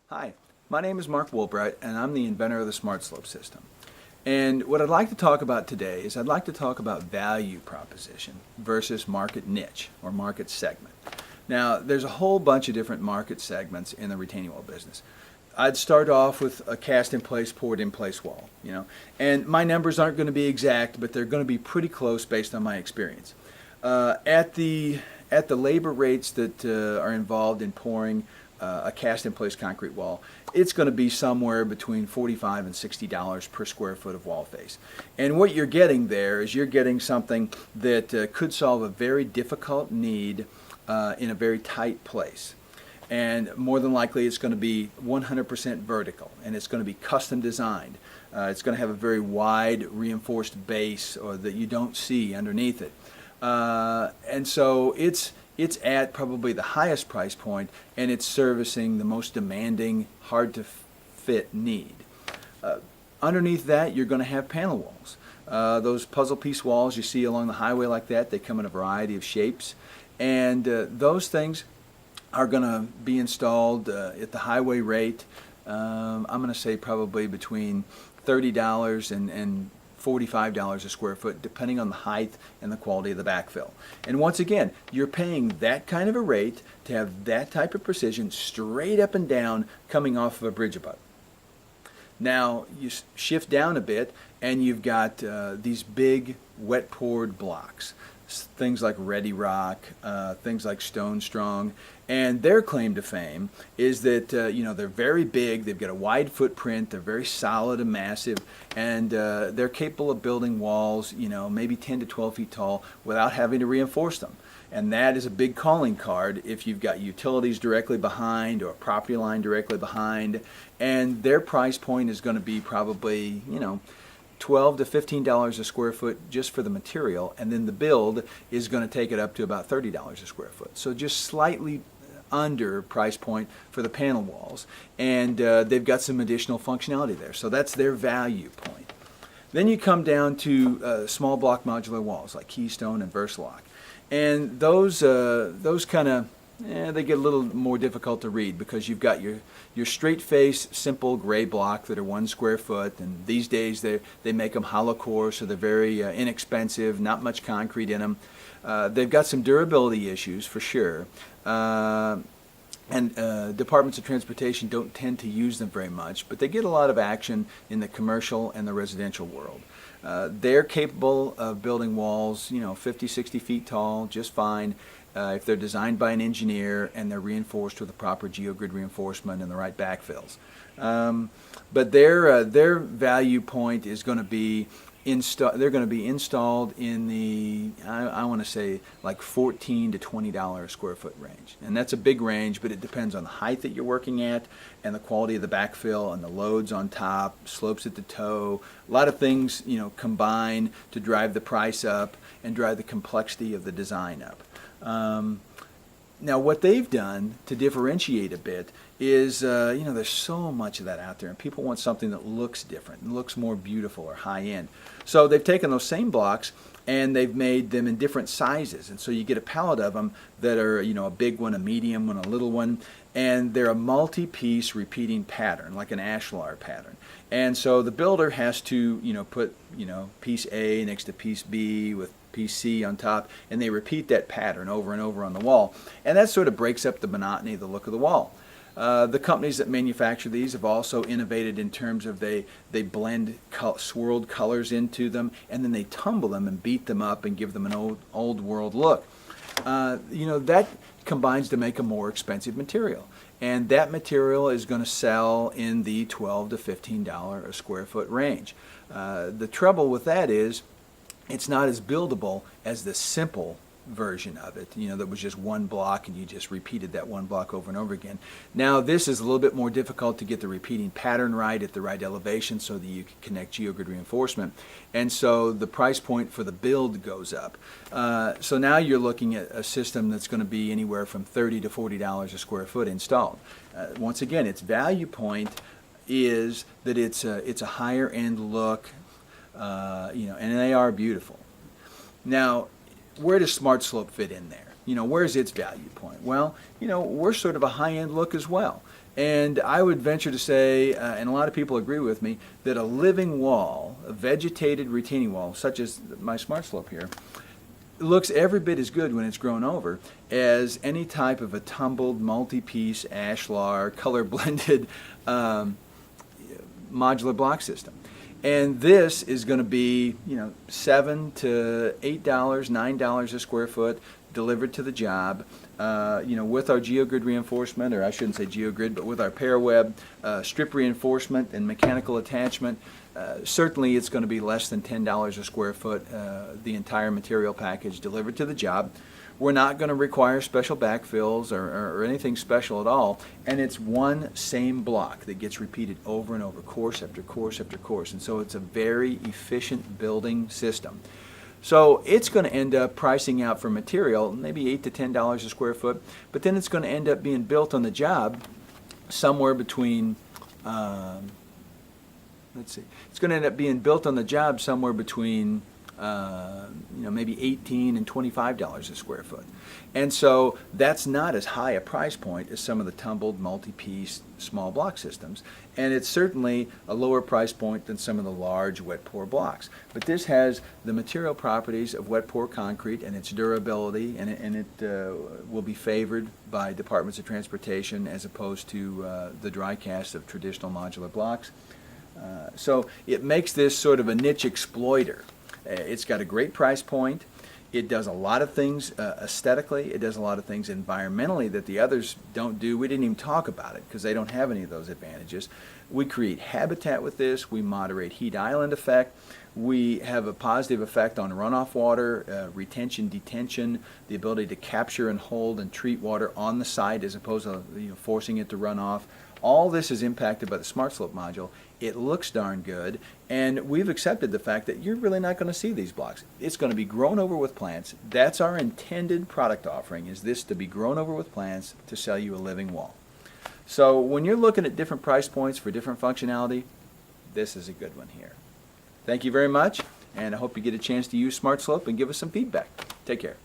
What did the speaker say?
Hi, my name is Mark Woolbright, and I'm the inventor of the Smart Slope system. And what I'd like to talk about today is I'd like to talk about value proposition versus market niche or market segment. Now, there's a whole bunch of different market segments in the retaining wall business. I'd start off with a cast-in-place, poured-in-place wall, and my numbers aren't going to be exact, but they're going to be pretty close based on my experience. At the labor rates that are involved in pouring a cast-in-place concrete wall, it's going to be somewhere between $45 and $60 per square foot of wall face. And what you're getting there is you're getting something that could solve a very difficult need in a very tight place. And more than likely it's going to be 100% vertical, and it's going to be custom designed. It's going to have a very wide reinforced base that you don't see underneath it. And so it's at probably the highest price point, and it's servicing the most demanding, hard to fit need. Underneath that, you're going to have panel walls. Those puzzle piece walls you see along the highway like that, they come in a variety of shapes, and those things are going to be installed at the highway rate. I'm going to say probably between $30 and $45 a square foot, depending on the height and the quality of the backfill. And once again, you're paying that kind of a rate to have that type of precision straight up and down coming off of a bridge abut. Now you shift down a bit and you've got these big wet poured blocks, things like Ready Rock, things like Stone Strong, and their claim to fame is that they're very big, they've got a wide footprint, they're very solid and massive, and they're capable of building walls, maybe 10 to 12 feet tall without having to reinforce them. And that is a big calling card if you've got utilities directly behind or a property line directly behind, and their price point is going to be probably, $12 to $15 a square foot just for the material, and then the build is going to take it up to about $30 a square foot. So just slightly under price point for the panel walls, and they've got some additional functionality there. So that's their value point. Then you come down to small block modular walls like Keystone and Versalock, and those kind of they get a little more difficult to read because you've got your straight face simple gray block that are 1 square foot, and these days they make them hollow core, so they're very inexpensive, not much concrete in them. They've got some durability issues for sure, and departments of transportation don't tend to use them very much, but they get a lot of action in the commercial and the residential world. They're capable of building walls 50, 60 feet tall just fine. If they're designed by an engineer and they're reinforced with the proper geogrid reinforcement and the right backfills. But their value point is going to be they're going to be installed in the I want to say like $14 to $20 a square foot range, and that's a big range, but it depends on the height that you're working at and the quality of the backfill and the loads on top, slopes at the toe. A lot of things combine to drive the price up and drive the complexity of the design up. Now what they've done to differentiate a bit is, there's so much of that out there, and people want something that looks different and looks more beautiful or high-end. So they've taken those same blocks and they've made them in different sizes, and so you get a pallet of them that are, a big one, a medium one, a little one, and they're a multi-piece repeating pattern, like an ashlar pattern. And so the builder has to, put, piece A next to piece B with piece C on top, and they repeat that pattern over and over on the wall. And that sort of breaks up the monotony of the look of the wall. The companies that manufacture these have also innovated in terms of they blend swirled colors into them, and then they tumble them and beat them up and give them an old world look. That combines to make a more expensive material, and that material is going to sell in the $12 to $15 a square foot range. The trouble with that is it's not as buildable as the simple version of it, that was just one block and you just repeated that one block over and over again. Now this is a little bit more difficult to get the repeating pattern right at the right elevation so that you can connect geogrid reinforcement, and so the price point for the build goes up. So now you're looking at a system that's going to be anywhere from $30 to $40 a square foot installed. Once again, its value point is that it's a higher end look, and they are beautiful. Now, where does Smart Slope fit in there? Where's its value point? Well, we're sort of a high-end look as well. And I would venture to say, and a lot of people agree with me, that a living wall, a vegetated retaining wall, such as my Smart Slope here, looks every bit as good when it's grown over as any type of a tumbled, multi-piece, ashlar, color-blended modular block system. And this is going to be, $7 to $8, $9 a square foot, delivered to the job. With our geogrid reinforcement, or I shouldn't say geogrid, but with our pairweb, strip reinforcement and mechanical attachment, certainly it's going to be less than $10 a square foot, the entire material package delivered to the job. We're not going to require special backfills or anything special at all, and it's one same block that gets repeated over and over, course after course after course, and so it's a very efficient building system. So it's going to end up pricing out for material maybe $8 to $10 a square foot, but then it's going to end up being built on the job somewhere between, it's going to end up being built on the job somewhere between maybe $18 and $25 a square foot. And so that's not as high a price point as some of the tumbled multi-piece small block systems, and it's certainly a lower price point than some of the large wet pour blocks. But this has the material properties of wet pour concrete and its durability, and it will be favored by departments of transportation as opposed to the dry cast of traditional modular blocks. So it makes this sort of a niche exploiter. It's got a great price point. It does a lot of things aesthetically. It does a lot of things environmentally that the others don't do. We didn't even talk about it because they don't have any of those advantages. We create habitat with this. We moderate heat island effect. We have a positive effect on runoff water, retention, detention, the ability to capture and hold and treat water on the site as opposed to forcing it to run off. All this is impacted by the Smart Slope module. It looks darn good, and we've accepted the fact that you're really not going to see these blocks. It's going to be grown over with plants. That's our intended product offering, is this to be grown over with plants to sell you a living wall. So when you're looking at different price points for different functionality, this is a good one here. Thank you very much, and I hope you get a chance to use Smart Slope and give us some feedback. Take care.